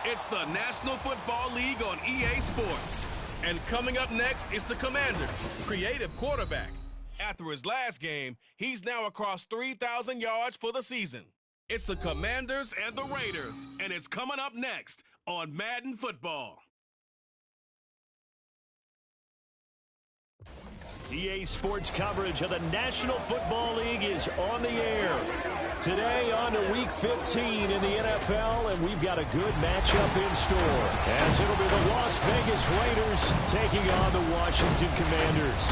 It's the National Football League on EA Sports. And coming up next is the Commanders' creative quarterback. After his last game, he's now across 3,000 yards for the season. It's the Commanders and the Raiders, and it's coming up next on Madden Football. EA Sports coverage of the National Football League is on the air. Today on to Week 15 in the NFL, and we've got a good matchup in store, as it'll be the Las Vegas Raiders taking on the Washington Commanders.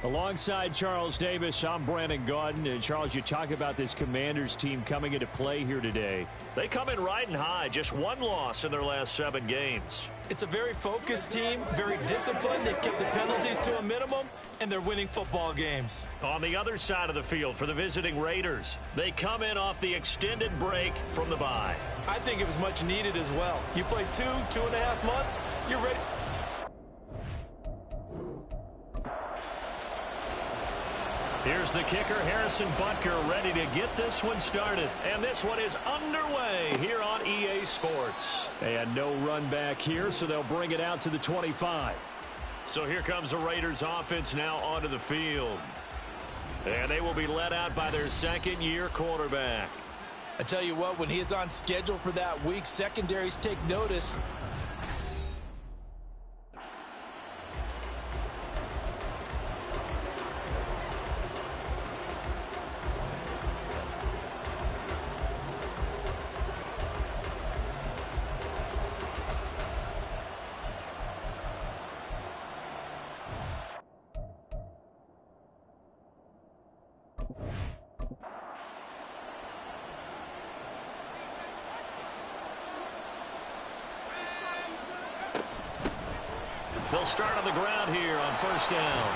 Alongside Charles Davis, I'm Brandon Gaudin. And Charles, you talk about this Commanders team coming into play here today. They come in riding high, just one loss in their last 7 games. It's a very focused team, very disciplined. They've kept the penalties to a minimum, and they're winning football games. On the other side of the field for the visiting Raiders, they come in off the extended break from the bye. I think it was much needed as well. You play 2.5 months, you're ready. Here's the kicker, Harrison Butker, ready to get this one started. And this one is underway here on EA Sports. And no run back here, so they'll bring it out to the 25. So here comes the Raiders offense now onto the field. And they will be led out by their second-year quarterback. I tell you what, when he is on schedule for that week, secondaries take notice. They'll start on the ground here on first down.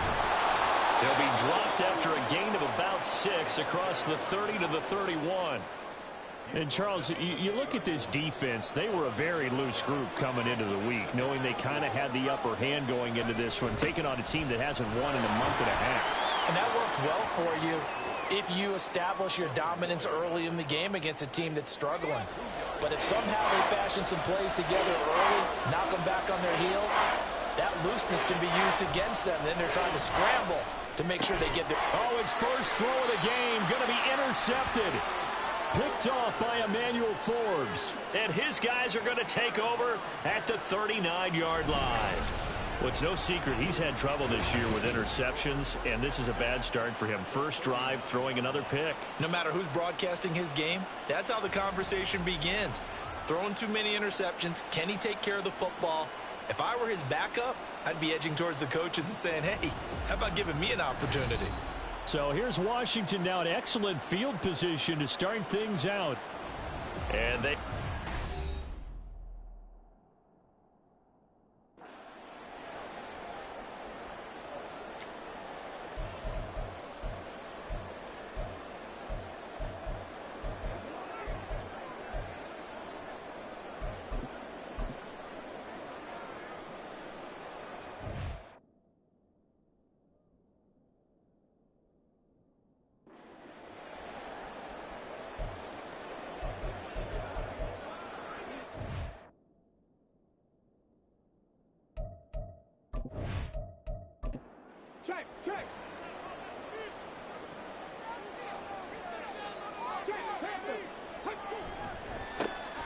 They'll be dropped after a gain of about 6 across the 30 to the 31. And, Charles, you look at this defense, they were a very loose group coming into the week, knowing they kind of had the upper hand going into this one, taking on a team that hasn't won in a month and a half. And that works well for you if you establish your dominance early in the game against a team that's struggling. But if somehow they fashion some plays together early, knock them back on their heels, that looseness can be used against them. Then they're trying to scramble to make sure they get there. Oh, his first throw of the game going to be intercepted. Picked off by Emmanuel Forbes. And his guys are going to take over at the 39-yard line. Well, it's no secret he's had trouble this year with interceptions, and this is a bad start for him. First drive, throwing another pick. No matter who's broadcasting his game, that's how the conversation begins. Throwing too many interceptions, can he take care of the football? If I were his backup, I'd be edging towards the coaches and saying, hey, how about giving me an opportunity? So here's Washington now in excellent field position to start things out. And they...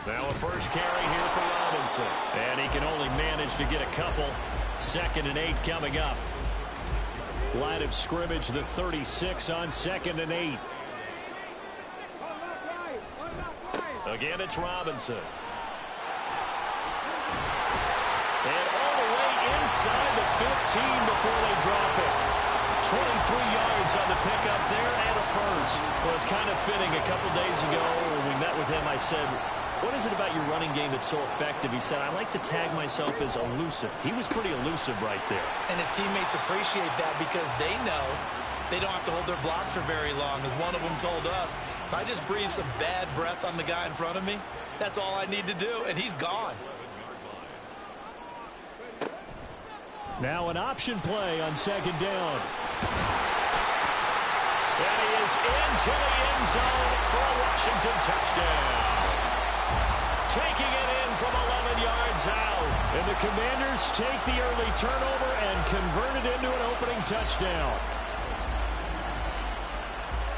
Now a first carry here for Robinson. And he can only manage to get a couple. 2nd and 8 coming up. Line of scrimmage, the 36 on 2nd and 8. Again, it's Robinson. And all the way inside the 15 before they drop it. 23 yards on the pickup there and a first. Well, it's kind of fitting. A couple days ago when we met with him, I said, what is it about your running game that's so effective? He said, I like to tag myself as elusive. He was pretty elusive right there. And his teammates appreciate that because they know they don't have to hold their blocks for very long. As one of them told us, if I just breathe some bad breath on the guy in front of me, that's all I need to do, and he's gone. Now an option play on 2nd down. And he is into the end zone for a Washington touchdown. Taking it in from 11 yards out. And the Commanders take the early turnover and convert it into an opening touchdown.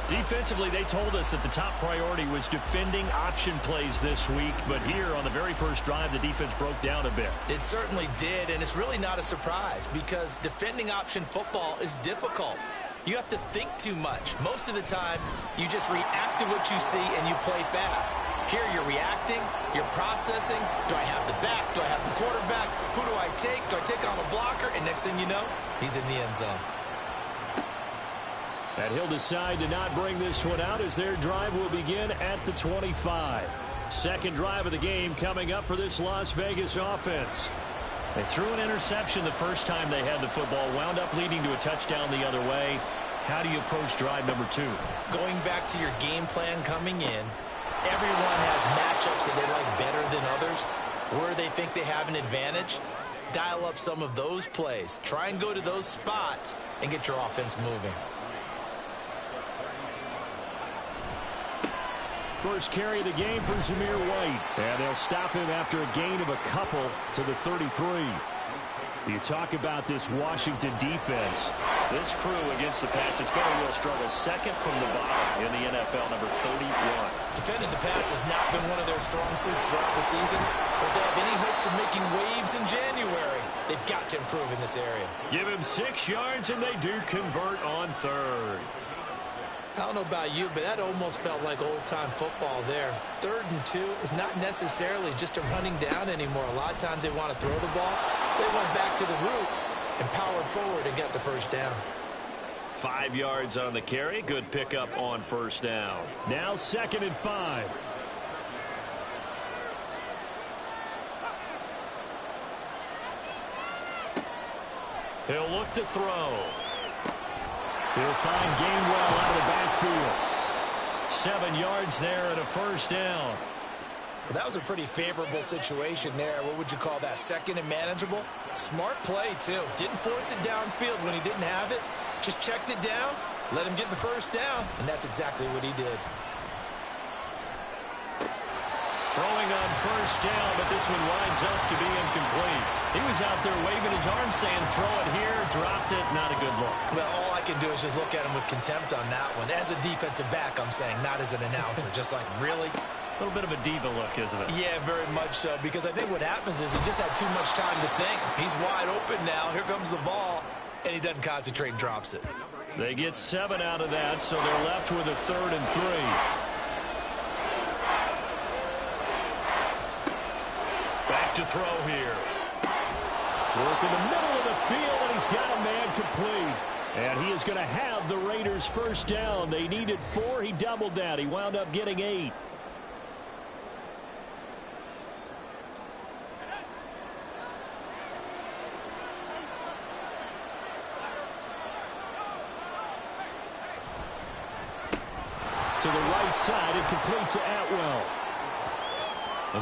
Defensively, they told us that the top priority was defending option plays this week. But here on the very first drive, the defense broke down a bit. It certainly did, and it's really not a surprise because defending option football is difficult. You have to think too much. Most of the time, you just react to what you see and you play fast. Here you're reacting, you're processing. Do I have the back? Do I have the quarterback? Who do I take? Do I take on a blocker? And next thing you know, he's in the end zone. And he'll decide to not bring this one out as their drive will begin at the 25. Second drive of the game coming up for this Las Vegas offense. They threw an interception the first time they had the football, wound up leading to a touchdown the other way. How do you approach drive number 2? Going back to your game plan coming in, everyone has matchups that they like better than others, where they think they have an advantage. Dial up some of those plays. Try and go to those spots and get your offense moving. First carry of the game for Zamir White. And they'll stop him after a gain of a couple to the 33. You talk about this Washington defense. This crew against the pass, it's been a real struggle. Second from the bottom in the NFL, number 31. Defending the pass has not been one of their strong suits throughout the season. But if they have any hopes of making waves in January, they've got to improve in this area. Give him 6 yards, and they do convert on third. I don't know about you, but that almost felt like old-time football there. 3rd and 2 is not necessarily just a running down anymore. A lot of times they want to throw the ball. They went back to the roots and powered forward and got the first down. 5 yards on the carry. Good pickup on first down. Now 2nd and 5. He'll look to throw. He'll find Gainwell out of the backfield. 7 yards there and a first down. Well, that was a pretty favorable situation there. What would you call that? 2nd and manageable? Smart play, too. Didn't force it downfield when he didn't have it. Just checked it down, let him get the first down, and that's exactly what he did. Throwing on first down, but this one winds up to be incomplete. He was out there waving his arm saying, throw it here, dropped it, not a good look. Well, all I can do is just look at him with contempt on that one. As a defensive back, I'm saying, not as an announcer. Just like, really? A little bit of a diva look, isn't it? Yeah, very much so, because I think what happens is he just had too much time to think. He's wide open now. Here comes the ball, and he doesn't concentrate and drops it. They get 7 out of that, so they're left with a 3rd and 3. Back to throw here. Work in the middle of the field, and he's got a man complete. And he is going to have the Raiders first down. They needed 4. He doubled that. He wound up getting 8. To the right side and complete to Atwell.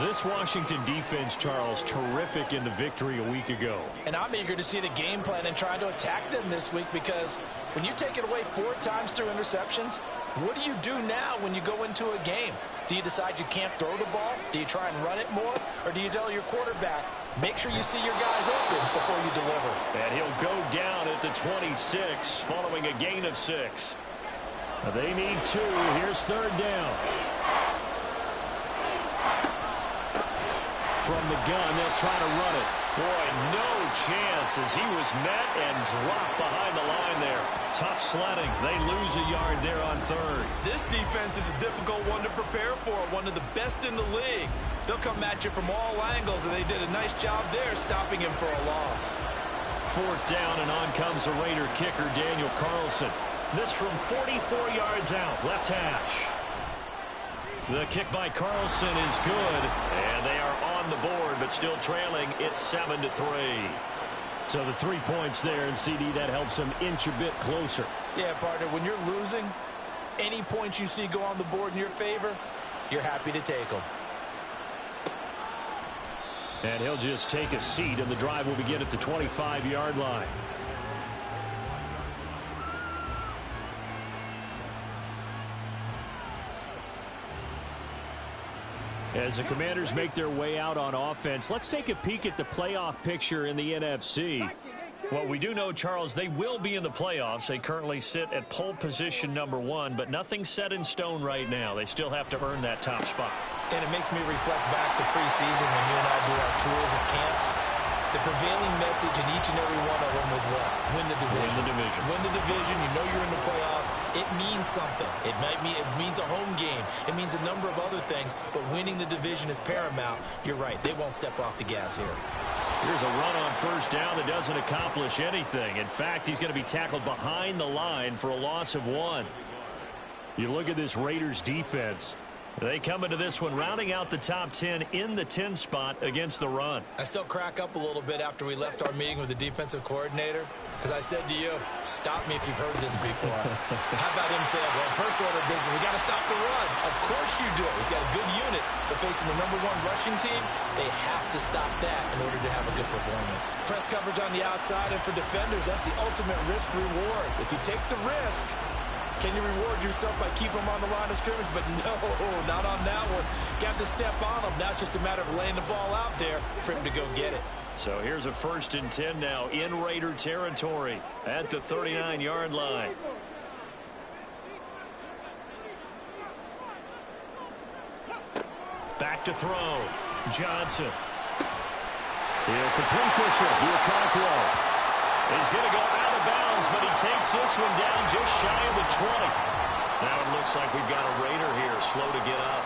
This Washington defense, Charles, terrific in the victory a week ago. And I'm eager to see the game plan and try to attack them this week, because when you take it away 4 times through interceptions, what do you do now when you go into a game? Do you decide you can't throw the ball? Do you try and run it more? Or do you tell your quarterback, make sure you see your guys open before you deliver? And he'll go down at the 26 following a gain of 6. They need 2. Here's 3rd down. From the gun, they'll try to run it. Boy, no chance as he was met and dropped behind the line there. Tough sledding. They lose a yard there on 3rd. This defense is a difficult one to prepare for, one of the best in the league. They'll come at you from all angles, and they did a nice job there stopping him for a loss. 4th down, and on comes the Raider kicker, Daniel Carlson. This from 44 yards out, left hash. The kick by Carlson is good, and they are on the board, but still trailing. It's 7-3. So the 3 points there, and CD, that helps them inch a bit closer. Yeah, partner, when you're losing, any points you see go on the board in your favor, you're happy to take them. And he'll just take a seat, and the drive will begin at the 25-yard line. As the Commanders make their way out on offense, let's take a peek at the playoff picture in the NFC. Well, we do know, Charles, they will be in the playoffs. They currently sit at pole position #1, but nothing's set in stone right now. They still have to earn that top spot. And it makes me reflect back to preseason when you and I do our tours of camps. The prevailing message in each and every one of them was what? Win the division. Win the division. Win the division. You know you're in the playoffs. It means something. It means a home game. It means a number of other things, but winning the division is paramount. You're right. They won't step off the gas here. Here's a run on first down that doesn't accomplish anything. In fact, he's going to be tackled behind the line for a loss of 1. You look at this Raiders defense. They come into this one rounding out the top 10 in the 10 spot against the run. I still crack up a little bit after we left our meeting with the defensive coordinator, because I said to you, stop me if you've heard this before. How about him saying, well, first order of business, we got to stop the run. Of course you do. He's got a good unit, but facing the #1 rushing team, they have to stop that in order to have a good performance. Press coverage on the outside, and for defenders, that's the ultimate risk-reward. If you take the risk, can you reward yourself by keeping them on the line of scrimmage? But no, not on that one. Got to step on them. Now it's just a matter of laying the ball out there for him to go get it. So here's a 1st and 10 now in Raider territory at the 39-yard line. Back to throw. Johnson. He'll complete this one. He'll He's going to go out of bounds, but he takes this one down just shy of the 20. Now it looks like we've got a Raider here, slow to get up.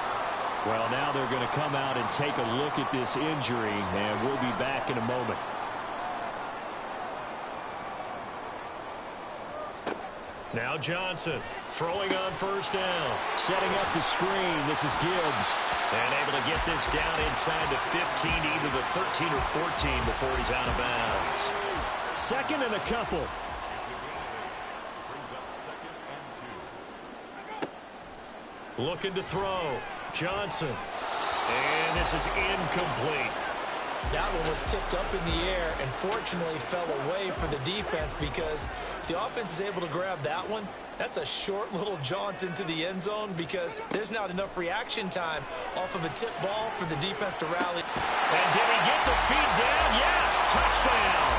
Well, now they're going to come out and take a look at this injury, and we'll be back in a moment. Now Johnson throwing on first down. Setting up the screen. This is Gibbs. And able to get this down inside the 15, either the 13 or 14 before he's out of bounds. 2nd and a couple. Looking to throw. Johnson. And this is incomplete. That one was tipped up in the air and fortunately fell away for the defense, because if the offense is able to grab that one, that's a short little jaunt into the end zone, because there's not enough reaction time off of a tip ball for the defense to rally. And did he get the feet down? Yes, touchdown.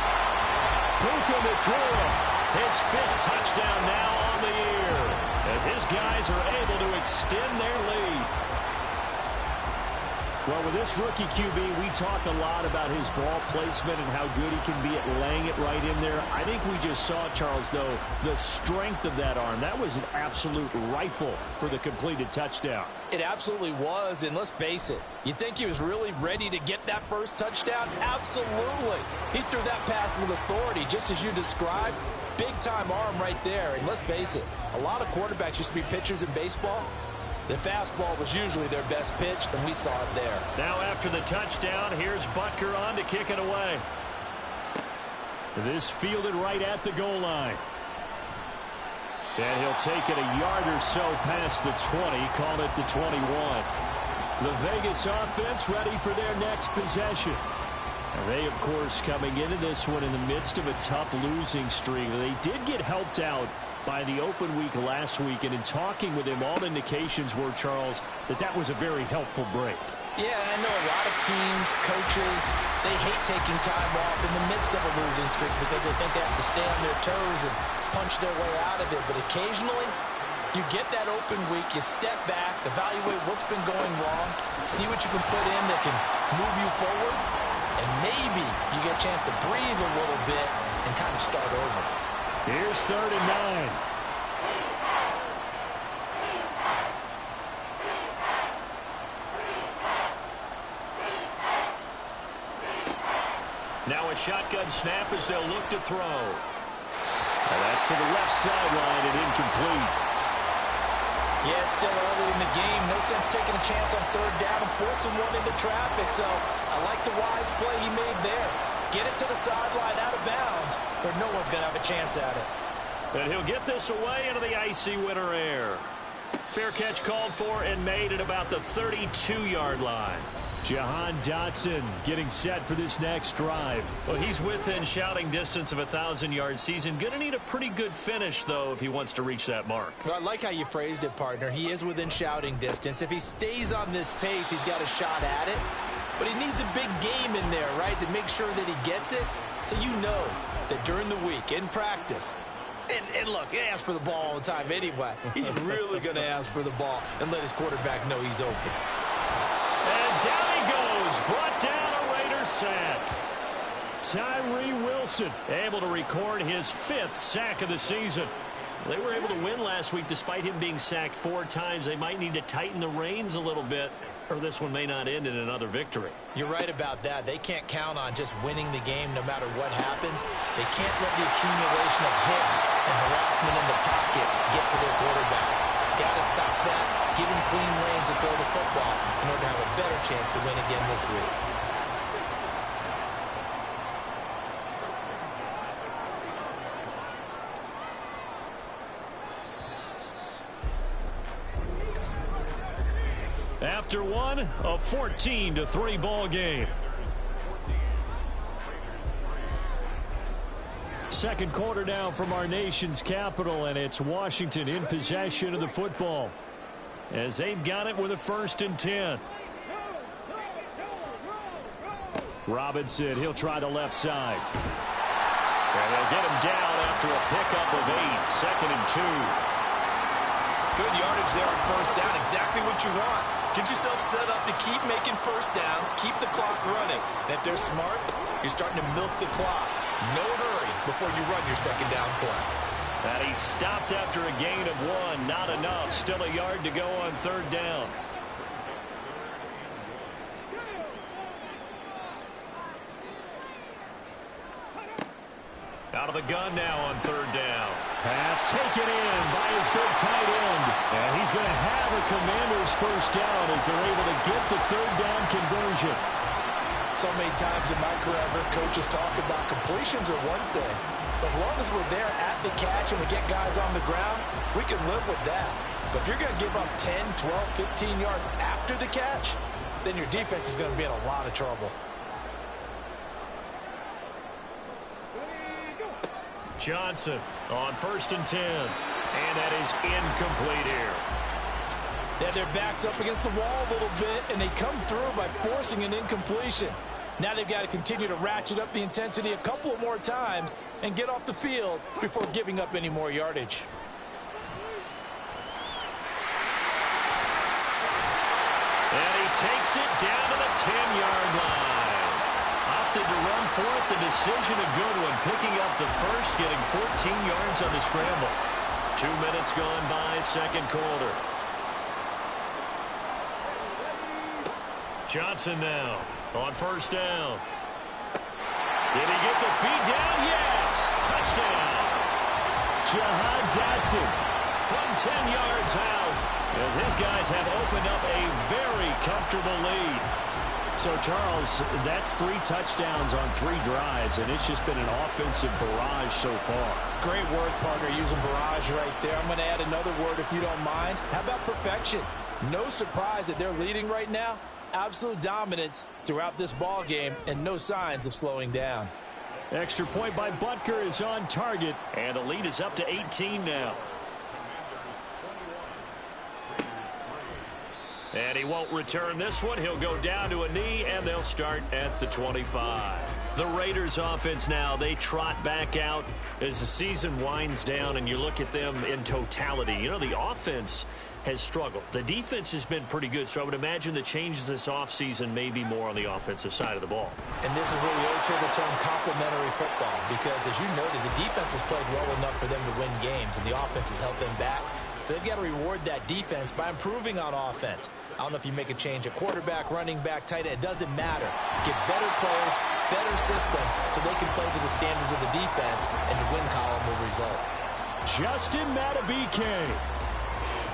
Puka Nacua, his 5th touchdown now on the year, as his guys are able to extend their lead. Well, with this rookie QB, we talk a lot about his ball placement and how good he can be at laying it right in there. I think we just saw, Charles, though, the strength of that arm. That was an absolute rifle for the completed touchdown. It absolutely was, and let's face it, you think he was really ready to get that first touchdown? Absolutely. He threw that pass with authority, just as you described. Big-time arm right there, and let's face it, a lot of quarterbacks used to be pitchers in baseball. The fastball was usually their best pitch, and we saw it there. Now after the touchdown, here's Butker on to kick it away. This fielded right at the goal line. And he'll take it a yard or so past the 20, call it the 21. The Vegas offense ready for their next possession. And they, of course, coming into this one in the midst of a tough losing streak. They did get helped out by the open week last week, and in talking with him, all indications were, Charles, that was a very helpful break. Yeah, I know a lot of teams, coaches, they hate taking time off in the midst of a losing streak because they think they have to stay on their toes and punch their way out of it. But occasionally, you get that open week, you step back, evaluate what's been going wrong, see what you can put in that can move you forward, and maybe you get a chance to breathe a little bit and kind of start over. Here's 3rd and 9. Now a shotgun snap as they'll look to throw. And that's to the left sideline and incomplete. Yeah, it's still early in the game. No sense taking a chance on 3rd down and forcing one into traffic. So I like the wise play he made there. Get it to the sideline out of bounds where no one's going to have a chance at it. And he'll get this away into the icy winter air. Fair catch called for and made at about the 32-yard line. Jahan Dotson getting set for this next drive. Well, he's within shouting distance of a 1,000-yard season. Going to need a pretty good finish, though, if he wants to reach that mark. Well, I like how you phrased it, partner. He is within shouting distance. If he stays on this pace, he's got a shot at it. But he needs a big game in there, right, to make sure that he gets it. So you know that during the week, in practice, and look, he asks for the ball all the time anyway. He's really going to ask for the ball and let his quarterback know he's open. And down he goes, brought down a Raiders sack. Tyree Wilson able to record his 5th sack of the season. They were able to win last week despite him being sacked 4 times. They might need to tighten the reins a little bit, or this one may not end in another victory. You're right about that. They can't count on just winning the game no matter what happens. They can't let the accumulation of hits and harassment in the pocket get to their quarterback. Got to stop that. Give him clean lanes to throw the football in order to have a better chance to win again this week. After one, a 14-3 ball game. Second quarter now from our nation's capital, and it's Washington in possession of the football as they've got it with a 1st and 10. Robinson, he'll try the left side. And they'll get him down after a pickup of 8, 2nd and 2. Good yardage there on 1st down. Exactly what you want. Get yourself set up to keep making 1st downs, keep the clock running. And if they're smart, you're starting to milk the clock. No hurry before you run your 2nd down play. And he stopped after a gain of 1. Not enough. Still a yard to go on 3rd down. Out of the gun now on 3rd down. Pass taken in by his big tight end. And he's going to have a Commander's 1st down as they're able to get the 3rd down conversion. So many times in my career, I've heard coaches talk about completions are one thing. As long as we're there at the catch and we get guys on the ground, we can live with that. But if you're going to give up 10, 12, 15 yards after the catch, then your defense is going to be in a lot of trouble. Johnson on 1st and 10. And that is incomplete here. They have their backs up against the wall a little bit, and they come through by forcing an incompletion. Now they've got to continue to ratchet up the intensity a couple of more times and get off the field before giving up any more yardage. And he takes it down to the 10-yard line. Opted to run for it. The decision a good one. Picking up the 1st, getting 14 yards on the scramble. 2 minutes gone by, 2nd quarter. Johnson now on 1st down. Did he get the feed down? Yes! Touchdown! Jahan Dotson from 10 yards out as his guys have opened up a very comfortable lead. So, Charles, that's 3 touchdowns on 3 drives, and it's just been an offensive barrage so far. Great word, partner, using barrage right there. I'm going to add another word if you don't mind. How about perfection? No surprise that they're leading right now. Absolute dominance throughout this ball game and no signs of slowing down. Extra point by Butker is on target, and the lead is up to 18 now. And he won't return this one. He'll go down to a knee, and they'll start at the 25. The Raiders offense now, they trot back out as the season winds down, and you look at them in totality. You know, the offense has struggled. The defense has been pretty good, so I would imagine the changes this offseason may be more on the offensive side of the ball. And this is where we always hear the term complementary football, because as you noted, the defense has played well enough for them to win games, and the offense has helped them back. So they've got to reward that defense by improving on offense. I don't know if you make a change at quarterback, running back, tight end. It doesn't matter. Get better players, better system, so they can play to the standards of the defense, and the win column will result. Justin Matabike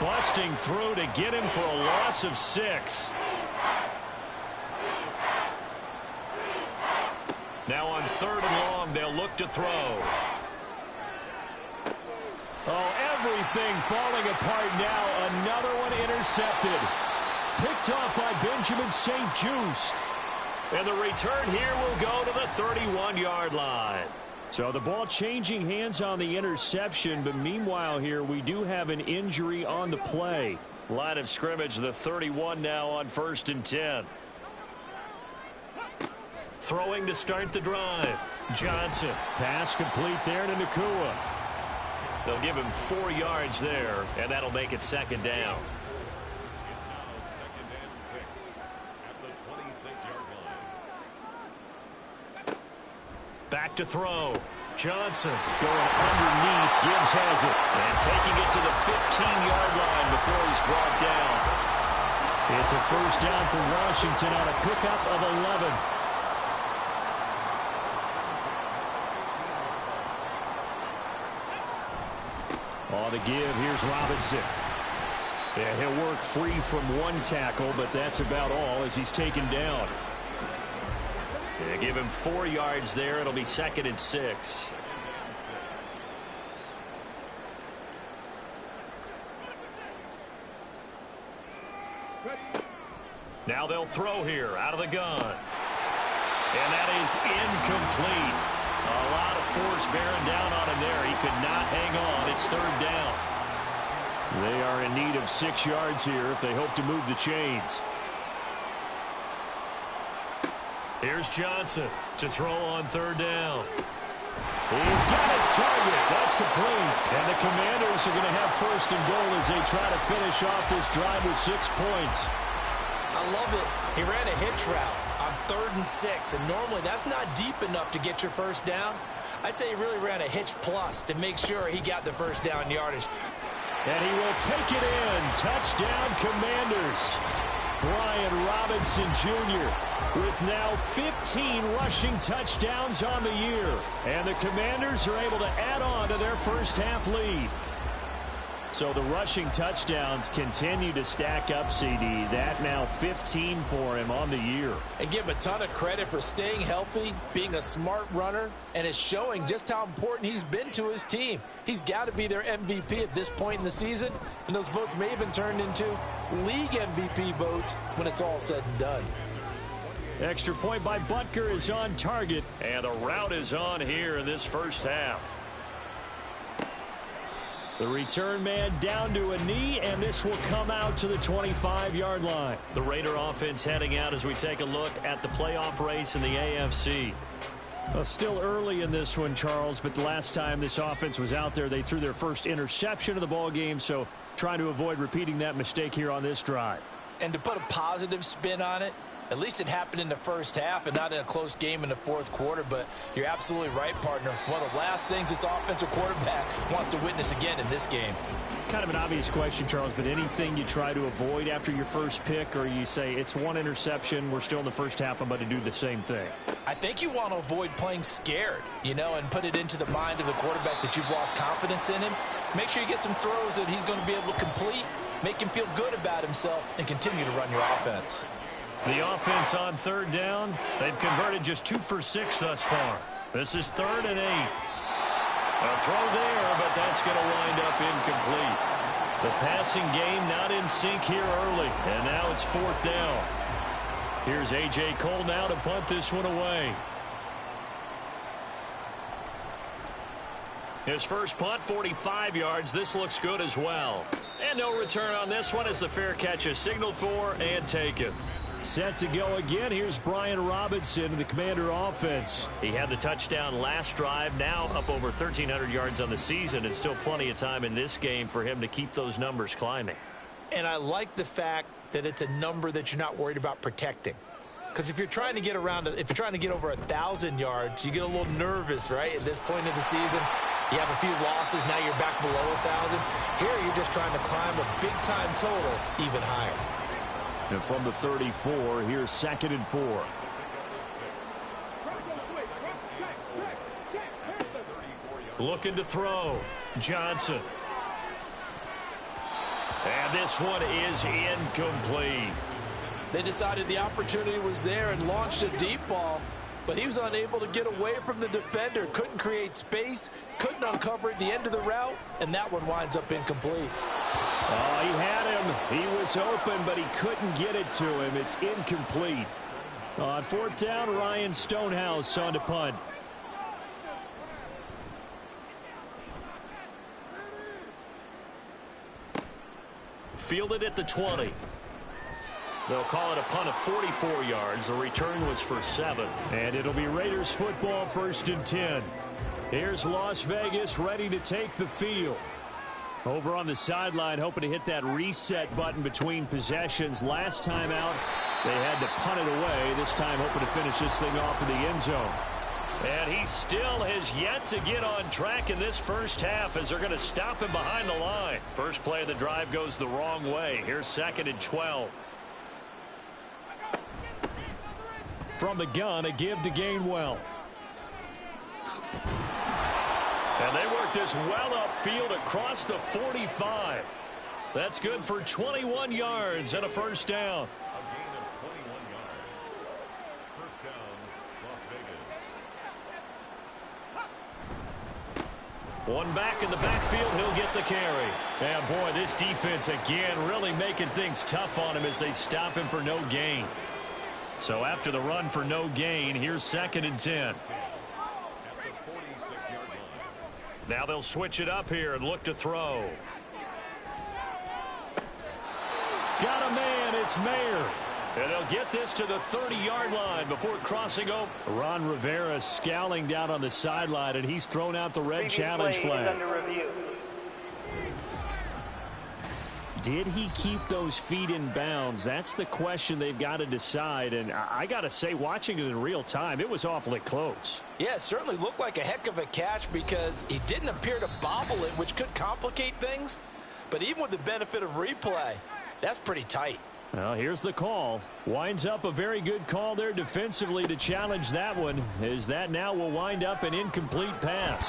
busting through to get him for a loss of 6. Now on 3rd and long, they'll look to throw. Oh, Everything falling apart now. Another one intercepted. Picked off by Benjamin St-Juste. And the return here will go to the 31-yard line. So the ball changing hands on the interception, but meanwhile here we do have an injury on the play. Line of scrimmage, the 31 now on 1st and 10. Throwing to start the drive. Johnson. Pass complete there to Nakua. They'll give him 4 yards there, and that'll make it 2nd down. It's now 2nd and 6 at the 26-yard line. Back to throw. Johnson going underneath. Gibbs has it. And taking it to the 15-yard line before he's brought down. It's a 1st down for Washington on a pickup of 11. On the give, here's Robinson. Yeah, he'll work free from one tackle, but that's about all as he's taken down. They give him 4 yards there. It'll be 2nd and 6. Now they'll throw here out of the gun. And that is incomplete. A lot of force bearing down on him there. He could not hang on. It's 3rd down. They are in need of 6 yards here if they hope to move the chains. Here's Johnson to throw on 3rd down. He's got his target. That's complete. And the Commanders are going to have 1st and goal as they try to finish off this drive with 6 points. I love it. He ran a hitch route on 3rd and 6, and normally that's not deep enough to get your 1st down. I'd say he really ran a hitch plus to make sure he got the 1st down yardage. And he will take it in. Touchdown, Commanders. Brian Robinson Jr. with now 15 rushing touchdowns on the year. And the Commanders are able to add on to their first half lead. So the rushing touchdowns continue to stack up, CD. That now 15 for him on the year. And give him a ton of credit for staying healthy, being a smart runner, and is showing just how important he's been to his team. He's got to be their MVP at this point in the season, and those votes may have been turned into league MVP votes when it's all said and done. Extra point by Butker is on target, and the route is on here in this first half. The return man down to a knee, and this will come out to the 25-yard line. The Raider offense heading out as we take a look at the playoff race in the AFC. Well, still early in this one, Charles, but the last time this offense was out there, they threw their first interception of the ball game, so trying to avoid repeating that mistake here on this drive. And to put a positive spin on it, at least it happened in the first half and not in a close game in the 4th quarter. But you're absolutely right, partner. One of the last things this offensive quarterback wants to witness again in this game. Kind of an obvious question, Charles, but anything you try to avoid after your first pick, or you say it's one interception, we're still in the first half, I'm about to do the same thing? I think you want to avoid playing scared, and put it into the mind of the quarterback that you've lost confidence in him. Make sure you get some throws that he's going to be able to complete, make him feel good about himself, and continue to run your offense. The offense on 3rd down, they've converted just 2 for 6 thus far. This is 3rd and 8. A throw there, but that's going to wind up incomplete. The passing game not in sync here early, and now it's 4th down. Here's A.J. Cole now to punt this one away. His first punt, 45 yards. This looks good as well. And no return on this one as the fair catch is signaled for and taken. Set to go again. Here's Brian Robinson, the Commander offense. He had the touchdown last drive, now up over 1,300 yards on the season, and still plenty of time in this game for him to keep those numbers climbing. And I like the fact that it's a number that you're not worried about protecting. Because if you're trying to get over 1,000 yards, you get a little nervous, right? At this point of the season, you have a few losses, now you're back below 1,000. Here, you're just trying to climb a big-time total even higher. And from the 34, here's 2nd and 4. Looking to throw. Johnson. And this one is incomplete. They decided the opportunity was there and launched a deep ball. but he was unable to get away from the defender. Couldn't create space, couldn't uncover at the end of the route, and that one winds up incomplete. Oh, he had him. He was open, but he couldn't get it to him. It's incomplete. On fourth down, Ryan Stonehouse on to punt. Fielded at the 20. They'll call it a punt of 44 yards. The return was for 7. And it'll be Raiders football, 1st and 10. Here's Las Vegas ready to take the field. Over on the sideline, hoping to hit that reset button between possessions. Last time out, they had to punt it away. This time, hoping to finish this thing off in the end zone. And he still has yet to get on track in this first half as they're going to stop him behind the line. First play of the drive goes the wrong way. Here's 2nd and 12. From the gun, a give to Gainwell. And they work this well upfield across the 45. That's good for 21 yards and a first down. A gain of 21 yards. First down, Las Vegas. One back in the backfield, he'll get the carry. And boy, this defense again really making things tough on him as they stop him for no gain. So after the run for no gain, here's 2nd and 10. Now they'll switch it up here and look to throw. Got a man, it's Mayer. And they'll get this to the 30-yard line before crossing over. Ron Rivera scowling down on the sideline, and he's thrown out the red challenge flag. Under review. Did he keep those feet in bounds? That's the question they've got to decide. And I got to say, watching it in real time, it was awfully close. Yeah, it certainly looked like a heck of a catch because he didn't appear to bobble it, which could complicate things. But even with the benefit of replay, that's pretty tight. Well, here's the call. Winds up a very good call there defensively to challenge that one, as that now will wind up an incomplete pass.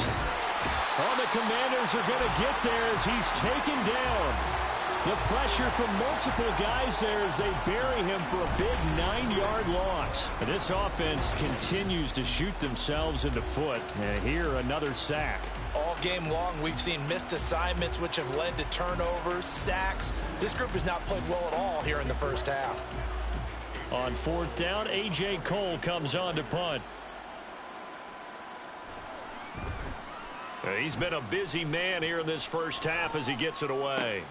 Oh, the Commanders are going to get there as he's taken down. The pressure from multiple guys there as they bury him for a big 9-yard loss. And this offense continues to shoot themselves in the foot. And here, another sack. All game long, we've seen missed assignments, which have led to turnovers, sacks. This group has not played well at all here in the first half. On fourth down, A.J. Cole comes on to punt. He's been a busy man here in this first half as he gets it away.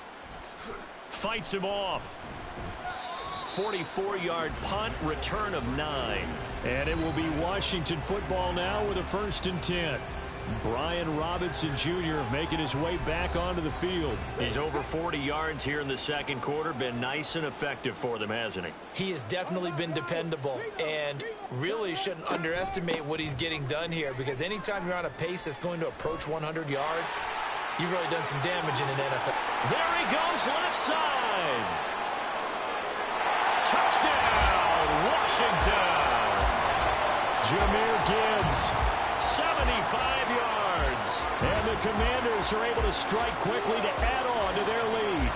Fights him off. 44-yard punt, return of 9. And it will be Washington football now with a 1st and 10. Brian Robinson Jr. making his way back onto the field. He's over 40 yards here in the second quarter. Been nice and effective for them, hasn't he? He has definitely been dependable, and really shouldn't underestimate what he's getting done here, because anytime you're on a pace that's going to approach 100 yards, you've really done some damage in an NFL. There he goes, left side. Touchdown, Washington. Jahmyr Gibbs, 75 yards. And the Commanders are able to strike quickly to add on to their lead.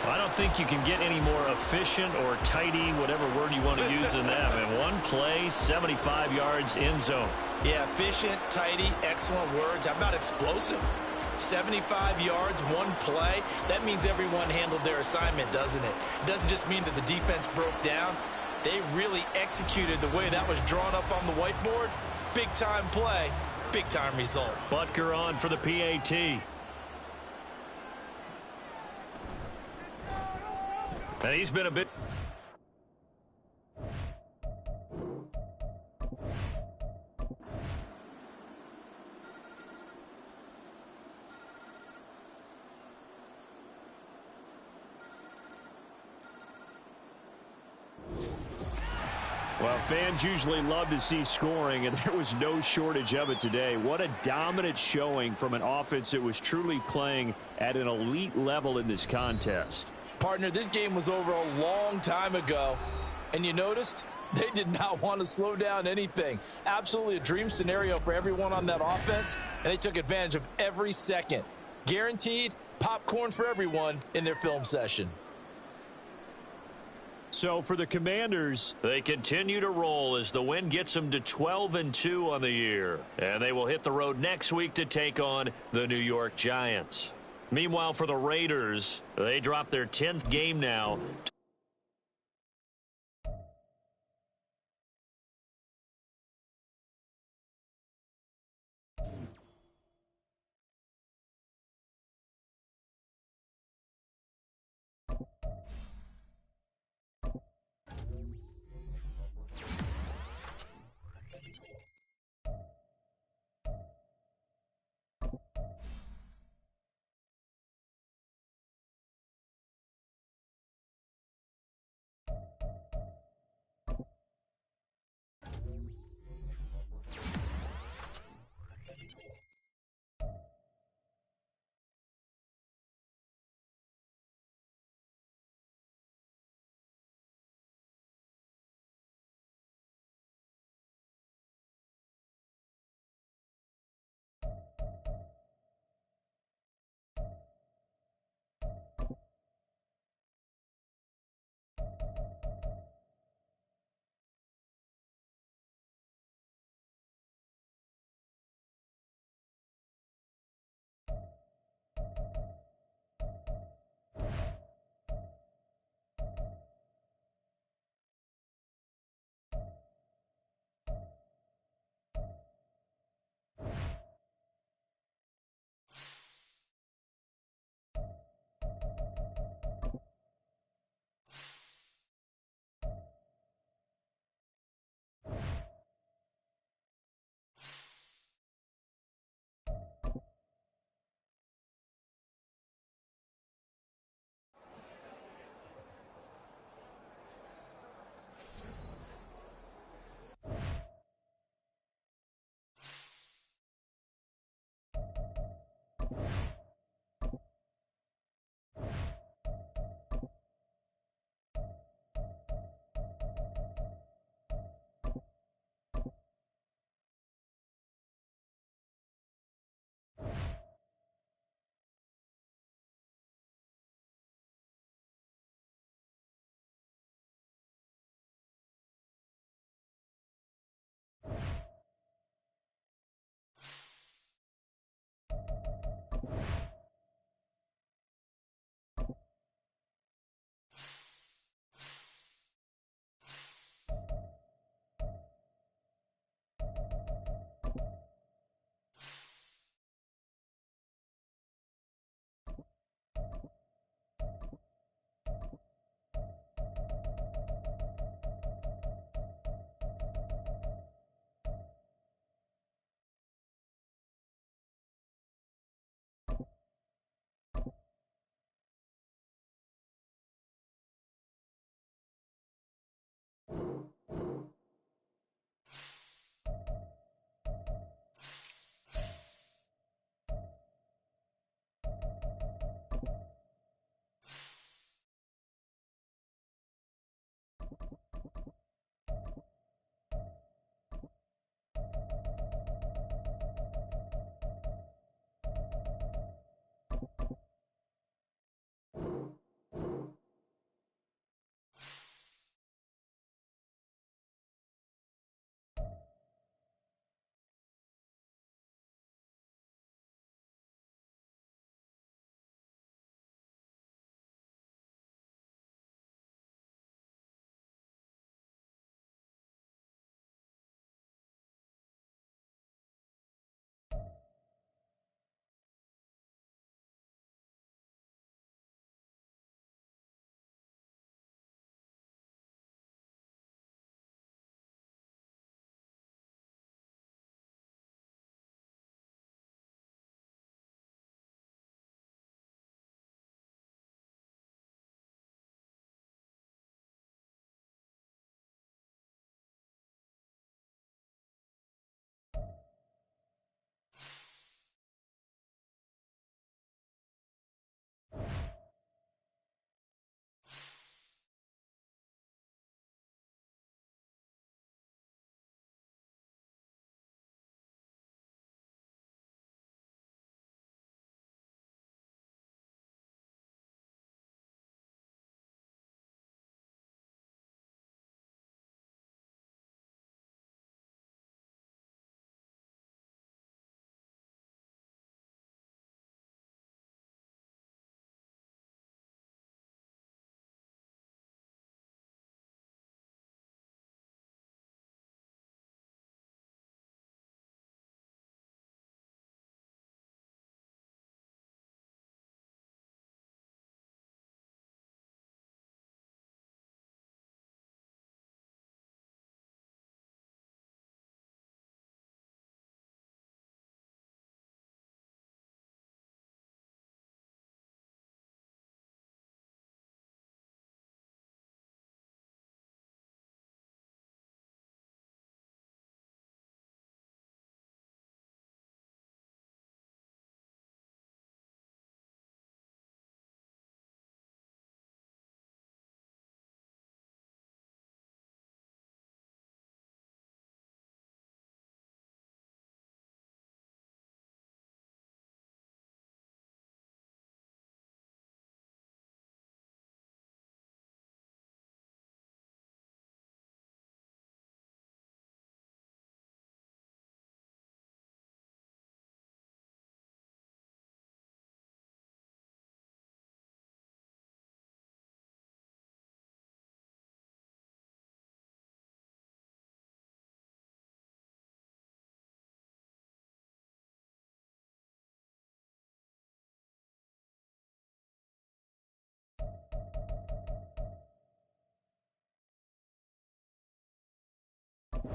I don't think you can get any more efficient or tidy, whatever word you want to use in that. And one play, 75 yards, end zone. Yeah, efficient, tidy, excellent words. How about explosive? 75 yards, one play. That means everyone handled their assignment, doesn't it? It doesn't just mean that the defense broke down. They really executed the way that was drawn up on the whiteboard. Big-time play, big-time result. Butker on for the PAT. And he's been a bit... Well, fans usually love to see scoring, and there was no shortage of it today. What a dominant showing from an offense that was truly playing at an elite level in this contest. Partner, this game was over a long time ago, and you noticed they did not want to slow down anything. Absolutely a dream scenario for everyone on that offense, and they took advantage of every second. Guaranteed popcorn for everyone in their film session. So for the Commanders, they continue to roll as the win gets them to 12-2 on the year. And they will hit the road next week to take on the New York Giants. Meanwhile, for the Raiders, they drop their 10th game now.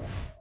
down.